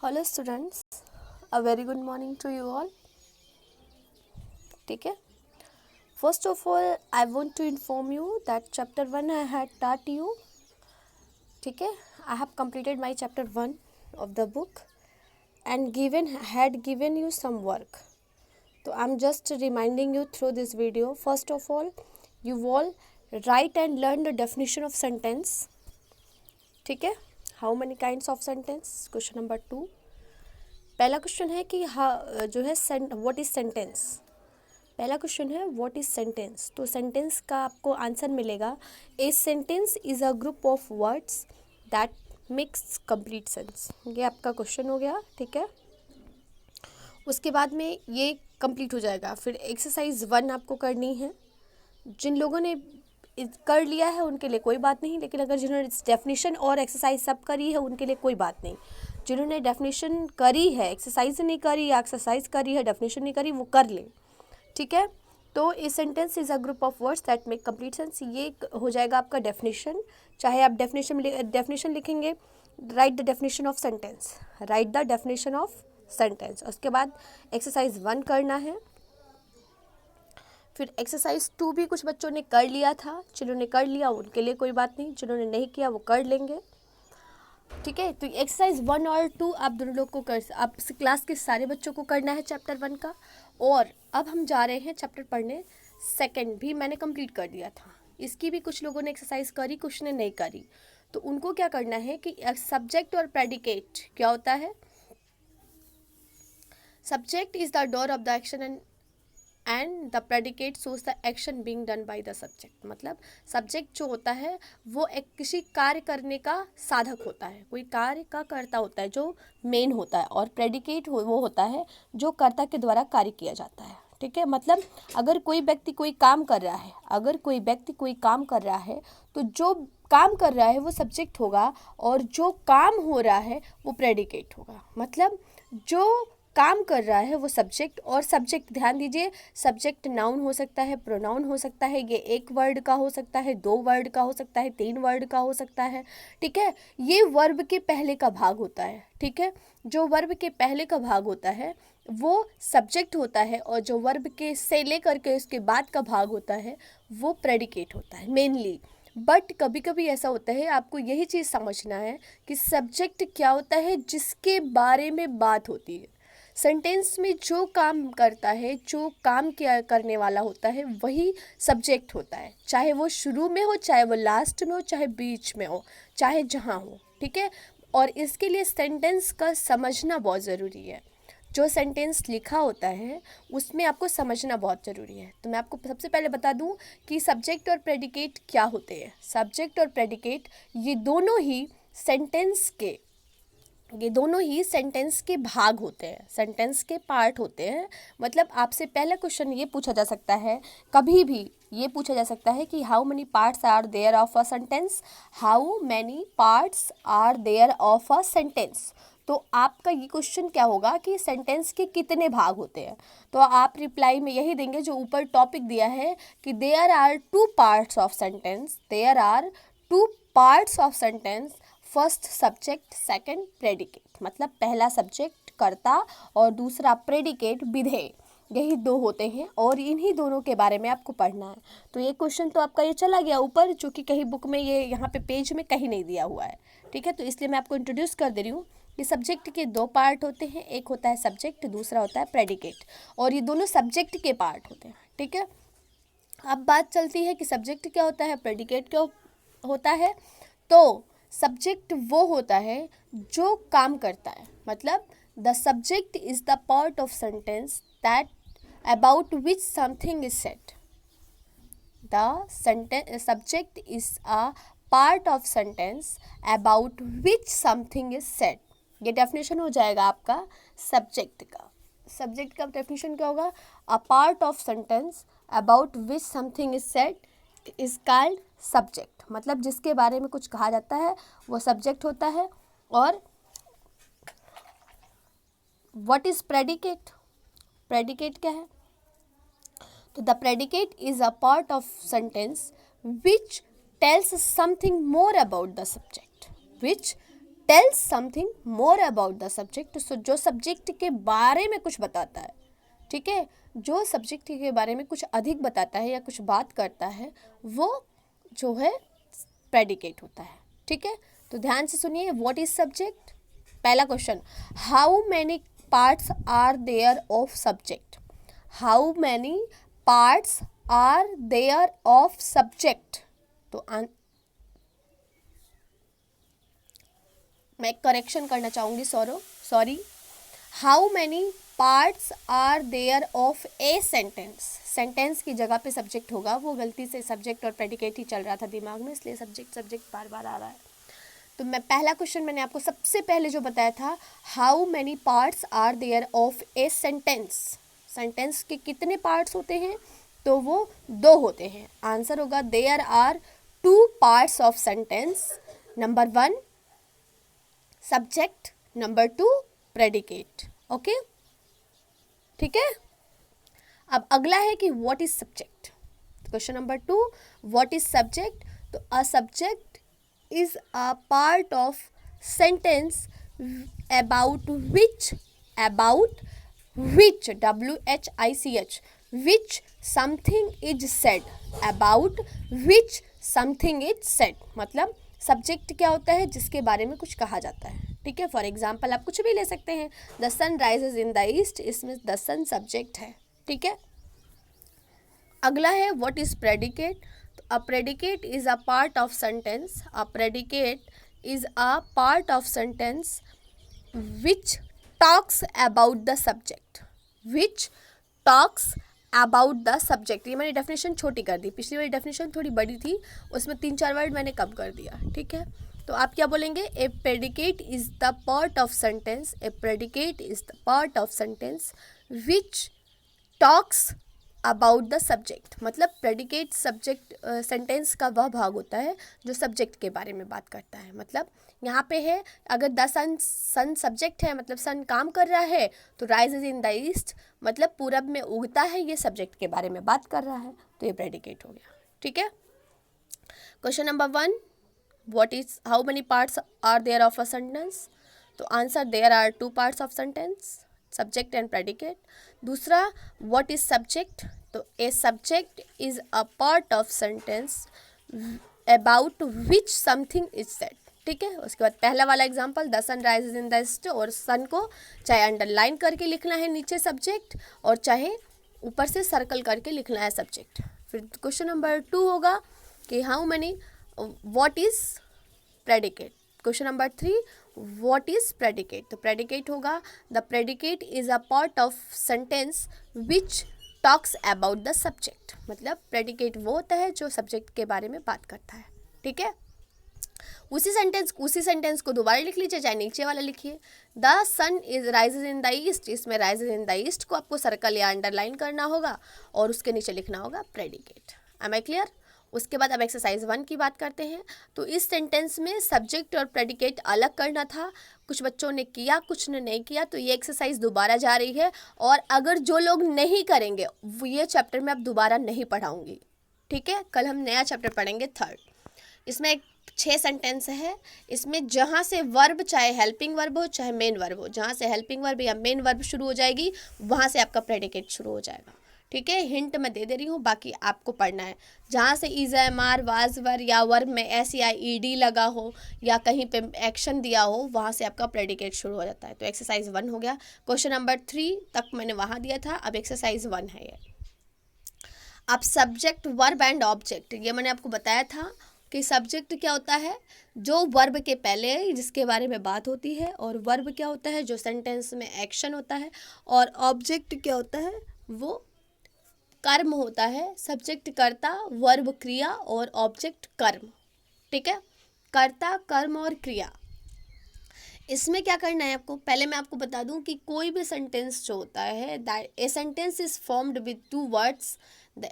Hello students, a very good morning to you all. ठीक है. First of all I want to inform you that chapter 1 I had taught you. ठीक है. I have completed my chapter 1 of the book and had given you some work. So I'm just reminding you through this video. First of all, you all write and learn the definition of sentence. ठीक है. How many kinds of sentence? Question number 2. पहला question है कि जो है what is sentence. पहला question है what is sentence. तो सेंटेंस का आपको आंसर मिलेगा a sentence is a group of words that makes complete sense. ये आपका क्वेश्चन हो गया. ठीक है. उसके बाद में ये कंप्लीट हो जाएगा. फिर एक्सरसाइज 1 आपको करनी है. जिन लोगों ने कर लिया है उनके लिए कोई बात नहीं, लेकिन अगर जिन्होंने डेफिनेशन और एक्सरसाइज सब करी है उनके लिए कोई बात नहीं. जिन्होंने डेफिनेशन करी है, एक्सरसाइज नहीं करी या एक्सरसाइज करी है डेफिनेशन नहीं करी, वो कर ले. ठीक है. तो a sentence is a group of words that make complete sense. ये हो जाएगा आपका डेफिनेशन. चाहे आप डेफिनेशन लिखेंगे, right the definition of sentence. Right the definition of sentence. उसके बाद एक्सरसाइज 1 करना है. फिर एक्सरसाइज 2 भी कुछ बच्चों ने कर लिया था. जिन्होंने कर लिया उनके लिए कोई बात नहीं, जिन्होंने नहीं किया वो कर लेंगे. ठीक है. तो एक्सरसाइज 1 और 2 आप दोनों लोग को आप क्लास के सारे बच्चों को करना है चैप्टर 1 का. और अब हम जा रहे हैं चैप्टर पढ़ने. सेकंड भी मैंने कंप्लीट कर दिया था. इसकी भी कुछ लोगों ने एक्सरसाइज करी, कुछ ने नहीं करी. तो उनको क्या करना है कि सब्जेक्ट और प्रेडिकेट क्या होता है. Subject is the door of the action and the predicate shows the action being done by the subject. मतलब सब्जेक्ट जो होता है वो एक किसी कार्य करने का साधक होता है, कोई कार्य का कर्ता होता है जो मेन होता है. और प्रेडिकेट वो होता है जो कर्ता के द्वारा कार्य किया जाता है. ठीक है. मतलब अगर कोई व्यक्ति कोई काम कर रहा है, तो जो काम कर रहा है वो सब्जेक्ट होगा और जो काम हो रहा है वो प्रेडिकेट होगा. मतलब जो काम कर रहा है वो सब्जेक्ट. और सब्जेक्ट ध्यान दीजिए, सब्जेक्ट नाउन हो सकता है, प्रोनाउन हो सकता है. ये 1 वर्ड का हो सकता है, 2 वर्ड का हो सकता है, 3 वर्ड का हो सकता है. ठीक है. ये वर्ब के पहले का भाग होता है. ठीक है. जो वर्ब के पहले का भाग होता है वो सब्जेक्ट होता है, और जो वर्ब के से लेकर के उसके बाद का भाग होता है वो प्रेडिकेट होता है मेनली. बट कभी कभी ऐसा होता है, आपको यही चीज़ समझना है कि सब्जेक्ट क्या होता है, जिसके बारे में बात होती है. सेंटेंस में जो काम करता है, जो काम किया करने वाला होता है वही सब्जेक्ट होता है. चाहे वो शुरू में हो, चाहे वो लास्ट में हो, चाहे बीच में हो, चाहे जहाँ हो. ठीक है. और इसके लिए सेंटेंस का समझना बहुत ज़रूरी है. जो सेंटेंस लिखा होता है उसमें आपको समझना बहुत ज़रूरी है. तो मैं आपको सबसे पहले बता दूं कि सब्जेक्ट और प्रेडिकेट क्या होते हैं. सब्जेक्ट और प्रेडिकेट ये दोनों ही सेंटेंस के भाग होते हैं, सेंटेंस के पार्ट होते हैं. मतलब आपसे पहला क्वेश्चन ये पूछा जा सकता है, कभी भी ये पूछा जा सकता है कि how many parts are there of a sentence. How many parts are there of a sentence. तो आपका ये क्वेश्चन क्या होगा कि सेंटेंस के कितने भाग होते हैं. तो आप रिप्लाई में यही देंगे जो ऊपर टॉपिक दिया है कि there are 2 parts of sentence. There are 2 parts of sentence. First subject, second predicate. मतलब पहला सब्जेक्ट कर्ता और दूसरा प्रेडिकेट विधेय. यही 2 होते हैं और इन्हीं दोनों के बारे में आपको पढ़ना है. तो ये क्वेश्चन तो आपका ये चला गया ऊपर, जो कि कहीं बुक में ये यहाँ पे पेज में कहीं नहीं दिया हुआ है. ठीक है. तो इसलिए मैं आपको इंट्रोड्यूस कर दे रही हूँ कि सब्जेक्ट के 2 पार्ट होते हैं. एक होता है सब्जेक्ट, दूसरा होता है प्रेडिकेट. और ये दोनों सब्जेक्ट के पार्ट होते हैं. ठीक है. अब बात चलती है कि सब्जेक्ट क्या होता है, प्रेडिकेट क्या होता है. तो सब्जेक्ट वो होता है जो काम करता है. मतलब the subject is the part of sentence that about which something is said. The subject is a part of sentence about which something is said. ये डेफिनेशन हो जाएगा आपका सब्जेक्ट का. सब्जेक्ट का डेफिनेशन क्या होगा, अ part of sentence about which something is said is called subject. मतलब जिसके बारे में कुछ कहा जाता है वो सब्जेक्ट होता है. और व्हाट इज प्रेडिकेट. प्रेडिकेट क्या है. तो the predicate is a part of sentence which tells something more about the subject. Which tells something more about the subject, जो सब्जेक्ट के बारे में कुछ बताता है, ठीक है, जो सब्जेक्ट के बारे में कुछ अधिक बताता है या कुछ बात करता है, वो जो है प्रेडिकेट होता है, ठीक है। तो ध्यान से सुनिए, व्हाट इज सब्जेक्ट। पहला question, how many parts are there of subject, how many parts are there of subject. तो मैं करेक्शन करना चाहूँगी, sorry, how many parts are there of a sentence, sentence की जगह पे सब्जेक्ट होगा, वो गलती से सब्जेक्ट और प्रेडिकेट ही चल रहा था दिमाग में, इसलिए सब्जेक्ट बार बार आ रहा है। तो मैं पहला क्वेश्चन मैंने आपको सबसे पहले जो बताया था, how many parts are there of a sentence, sentence के कितने पार्ट्स होते हैं, तो वो 2 होते हैं। आंसर होगा there are 2 parts of sentence, number 1 subject, number 2 predicate. Okay, ठीक है। अब अगला है कि what is subject. Question number 2, what is subject. तो a subject is a part of sentence about which which something is said, about which something is said, मतलब subject क्या होता है, जिसके बारे में कुछ कहा जाता है, ठीक है। फॉर एग्जाम्पल आप कुछ भी ले सकते हैं, the sun rises in the east, इसमें द सन सब्जेक्ट है, ठीक है। अगला है what is predicate. A predicate is a part of sentence. A predicate is a part of sentence which talks about the subject. Which talks about the subject. ये मैंने definition छोटी कर दी, पिछली वाली डेफिनेशन थोड़ी बड़ी थी, उसमें 3-4 वर्ड मैंने कम कर दिया, ठीक है। तो आप क्या बोलेंगे, a predicate is the part of sentence, a predicate is the part of sentence which talks about the subject, मतलब प्रेडिकेट सब्जेक्ट सेंटेंस का वह भाग होता है जो सब्जेक्ट के बारे में बात करता है। मतलब यहाँ पे है, अगर द सन सब्जेक्ट है, मतलब सन काम कर रहा है, तो राइजेज इन द ईस्ट मतलब पूरब में उगता है, ये सब्जेक्ट के बारे में बात कर रहा है, तो ये प्रेडिकेट हो गया, ठीक है। Question number 1, what is how many parts are there of a sentence. तो answer there are 2 parts of sentence, subject and predicate. दूसरा, व्हाट इज सब्जेक्ट। तो a subject is a part of sentence about which something is said, ठीक है। उसके बाद पहला वाला example, the sun rises in the east, और sun को चाहे अंडरलाइन करके लिखना है नीचे सब्जेक्ट, और चाहे ऊपर से सर्कल करके लिखना है सब्जेक्ट। फिर क्वेश्चन नंबर 2 होगा कि how many what is predicate. Question number 3, what is predicate. तो प्रेडिकेट होगा the predicate is a part of sentence which talks about the subject, मतलब प्रेडिकेट वो होता है जो सब्जेक्ट के बारे में बात करता है, ठीक है। उसी सेंटेंस को दोबारा लिख लीजिए, चाहे नीचे वाला लिखिए, the sun is rises in the east, इसमें राइजेज इन द ईस्ट को आपको सर्कल या अंडरलाइन करना होगा और उसके नीचे लिखना होगा प्रेडिकेट। M I clear. उसके बाद अब एक्सरसाइज 1 की बात करते हैं। तो इस सेंटेंस में सब्जेक्ट और प्रेडिकेट अलग करना था, कुछ बच्चों ने किया, कुछ ने नहीं किया, तो ये एक्सरसाइज दोबारा जा रही है, और अगर जो लोग नहीं करेंगे वो ये चैप्टर में अब दोबारा नहीं पढ़ाऊंगी, ठीक है। कल हम नया चैप्टर पढ़ेंगे 3rd। इसमें 6 सेंटेंस है, इसमें जहाँ से वर्ब, चाहे हेल्पिंग वर्ब हो चाहे मेन वर्ब हो, जहाँ से हेल्पिंग वर्ब या मेन वर्ब शुरू हो जाएगी वहाँ से आपका प्रेडिकेट शुरू हो जाएगा, ठीक है। हिंट मैं दे रही हूँ, बाकी आपको पढ़ना है। जहाँ से इज, एम आर, वाज, वर या वर्ब में एस या ई डी लगा हो या कहीं पे एक्शन दिया हो, वहाँ से आपका प्रेडिकेट शुरू हो जाता है। तो एक्सरसाइज 1 हो गया। क्वेश्चन नंबर 3 तक मैंने वहाँ दिया था, अब एक्सरसाइज 1 है ये। अब सब्जेक्ट, वर्ब एंड ऑब्जेक्ट, ये मैंने आपको बताया था कि सब्जेक्ट क्या होता है, जो वर्ब के पहले जिसके बारे में बात होती है, और वर्ब क्या होता है, जो सेंटेंस में एक्शन होता है, और ऑब्जेक्ट क्या होता है, वो कर्म होता है। सब्जेक्ट कर्ता, वर्ब क्रिया, और ऑब्जेक्ट कर्म, ठीक है। कर्ता, कर्म और क्रिया, इसमें क्या करना है आपको, पहले मैं आपको बता दूं कि कोई भी सेंटेंस जो होता है, that a sentence is formed with 2 words,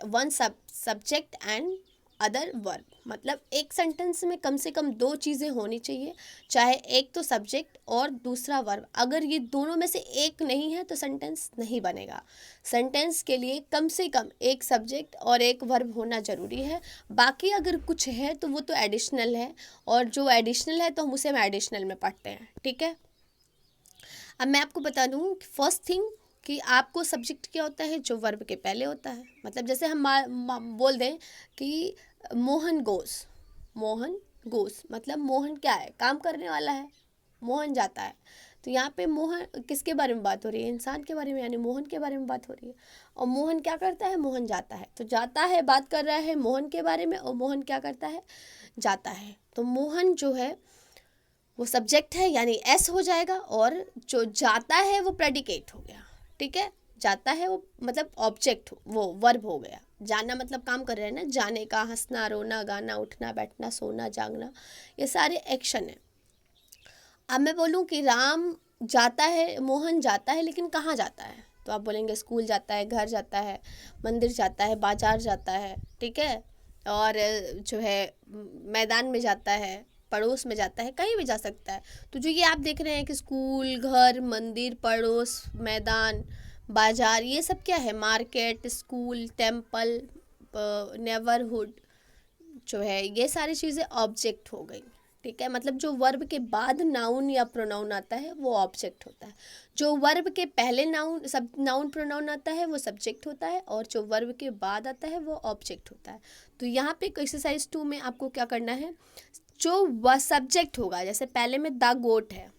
one subject and other verb, मतलब एक सेंटेंस में कम से कम दो चीज़ें होनी चाहिए, चाहे एक तो सब्जेक्ट और दूसरा वर्ब। अगर ये दोनों में से एक नहीं है तो सेंटेंस नहीं बनेगा। सेंटेंस के लिए कम से कम एक सब्जेक्ट और एक वर्ब होना ज़रूरी है। बाकी अगर कुछ है तो वो तो एडिशनल है, और जो एडिशनल है तो हम उसे एडिशनल में पढ़ते हैं, ठीक है। अब मैं आपको बता दूं फर्स्ट थिंग कि आपको सब्जेक्ट क्या होता है, जो वर्ब के पहले होता है। मतलब जैसे हम बोल दें कि मोहन गोस, मोहन गोस मतलब मोहन क्या है, काम करने वाला है, मोहन जाता है। तो यहाँ पे मोहन किसके बारे में बात हो रही है, इंसान के बारे में, यानी मोहन के बारे में बात हो रही है। और मोहन क्या करता है, मोहन जाता है। तो जाता है बात कर रहा है मोहन के बारे में, और मोहन क्या करता है, जाता है। तो मोहन जो है वो सब्जेक्ट है, यानी एस हो जाएगा, और जो जाता है वो प्रेडिकेट हो गया, ठीक है। जाता है वो मतलब ऑब्जेक्ट, वो वर्ब हो गया। जाना मतलब काम कर रहे हैं ना, जाने का, हंसना, रोना, गाना, उठना, बैठना, सोना, जागना, ये सारे एक्शन है। अब मैं बोलूँ कि राम जाता है, मोहन जाता है, लेकिन कहाँ जाता है, तो आप बोलेंगे स्कूल जाता है, घर जाता है, मंदिर जाता है, बाजार जाता है, ठीक है, और जो है मैदान में जाता है, पड़ोस में जाता है, कहीं भी जा सकता है। तो जो ये आप देख रहे हैं कि स्कूल, घर, मंदिर, पड़ोस, मैदान, बाजार, ये सब क्या है, मार्केट, स्कूल, टेम्पल, नेबरहुड, जो है ये सारी चीज़ें ऑब्जेक्ट हो गई, ठीक है। मतलब जो वर्ब के बाद नाउन या प्रोनाउन आता है वो ऑब्जेक्ट होता है, जो वर्ब के पहले नाउन प्रोनाउन आता है वो सब्जेक्ट होता है, और जो वर्ब के बाद आता है वो ऑब्जेक्ट होता है। तो यहाँ पे एक्सरसाइज 2 में आपको क्या करना है, जो वह सब्जेक्ट होगा, जैसे पहले में द गोट है,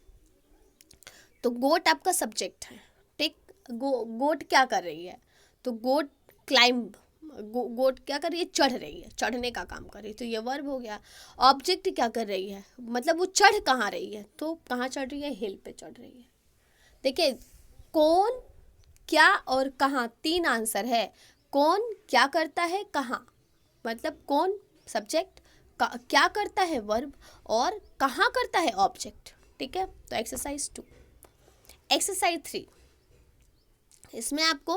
तो गोट आपका सब्जेक्ट है, ठीक। गोट क्या कर रही है, तो गोट क्लाइंब, गोट क्या कर रही है, चढ़ रही है, चढ़ने का काम कर रही है, तो ये वर्ब हो गया। ऑब्जेक्ट क्या कर रही है, मतलब वो चढ़ कहाँ रही है, तो कहाँ चढ़ रही है, हिल पे चढ़ रही है। देखिए कौन, क्या और कहाँ, 3 आंसर है। कौन क्या करता है, कहाँ, मतलब कौन सब्जेक्ट, क्या करता है वर्ब, और कहाँ करता है ऑब्जेक्ट, ठीक है। तो एक्सरसाइज 2। एक्सरसाइज 3, इसमें आपको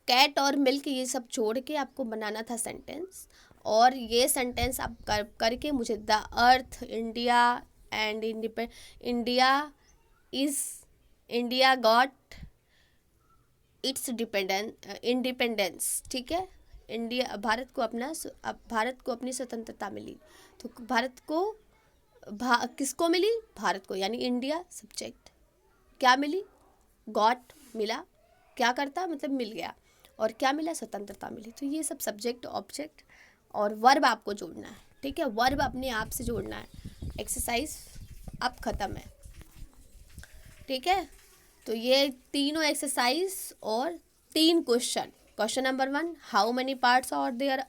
कैट और मिल्क ये सब छोड़ के आपको बनाना था सेंटेंस, और ये सेंटेंस आप करके मुझे the earth, India and India got its independence, ठीक है। भारत को अपनी स्वतंत्रता मिली। तो भारत को किसको मिली, भारत को, यानी इंडिया सब्जेक्ट, क्या मिली, गॉट मिला, क्या करता मतलब मिल गया, और क्या मिला, स्वतंत्रता मिली। तो ये सब सब्जेक्ट, ऑब्जेक्ट और वर्ब आपको जोड़ना है, ठीक है। वर्ब अपने आप से जोड़ना है। एक्सरसाइज अब ख़त्म है, ठीक है। तो ये तीनों एक्सरसाइज और 3 question. Question number 1, how many parts are there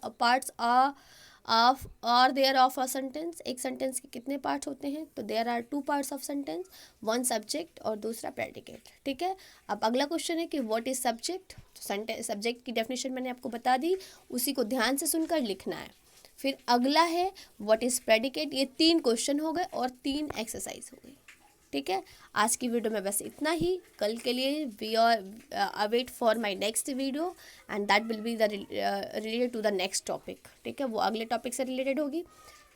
of a sentence, एक सेंटेंस के कितने पार्ट्स होते हैं, तो there are 2 parts of sentence, 1 subject और दूसरा प्रेडिकेट, ठीक है। अब अगला क्वेश्चन है कि व्हाट इज सब्जेक्ट, तो सब्जेक्ट की डेफिनेशन मैंने आपको बता दी, उसी को ध्यान से सुनकर लिखना है। फिर अगला है व्हाट इज प्रेडिकेट, ये 3 क्वेश्चन हो गए और 3 एक्सरसाइज हो गई, ठीक है। आज की वीडियो में बस इतना ही। कल के लिए we are await for my next video, and that will be the related to the next topic, ठीक है। वो अगले टॉपिक से रिलेटेड होगी।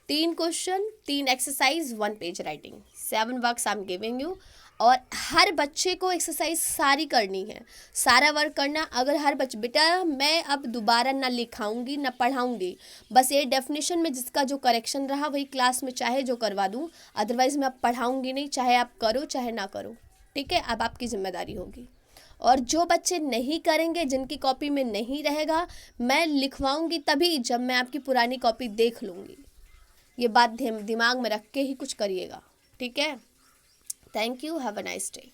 3 question, 3 exercise, 1 page writing, 7 works I am giving you. और हर बच्चे को एक्सरसाइज सारी करनी है, सारा वर्क करना। अगर हर बेटा मैं अब दोबारा ना लिखाऊंगी ना पढ़ाऊंगी, बस ये डेफिनेशन में जिसका जो करेक्शन रहा वही क्लास में चाहे जो करवा दूं, अदरवाइज़ मैं अब पढ़ाऊंगी नहीं, चाहे आप करो चाहे ना करो, ठीक है। अब आपकी जिम्मेदारी होगी। और जो बच्चे नहीं करेंगे, जिनकी कॉपी में नहीं रहेगा, मैं लिखवाऊंगी तभी जब मैं आपकी पुरानी कॉपी देख लूँगी। ये बात दिमाग में रख के ही कुछ करिएगा, ठीक है। Thank you. Have a nice day.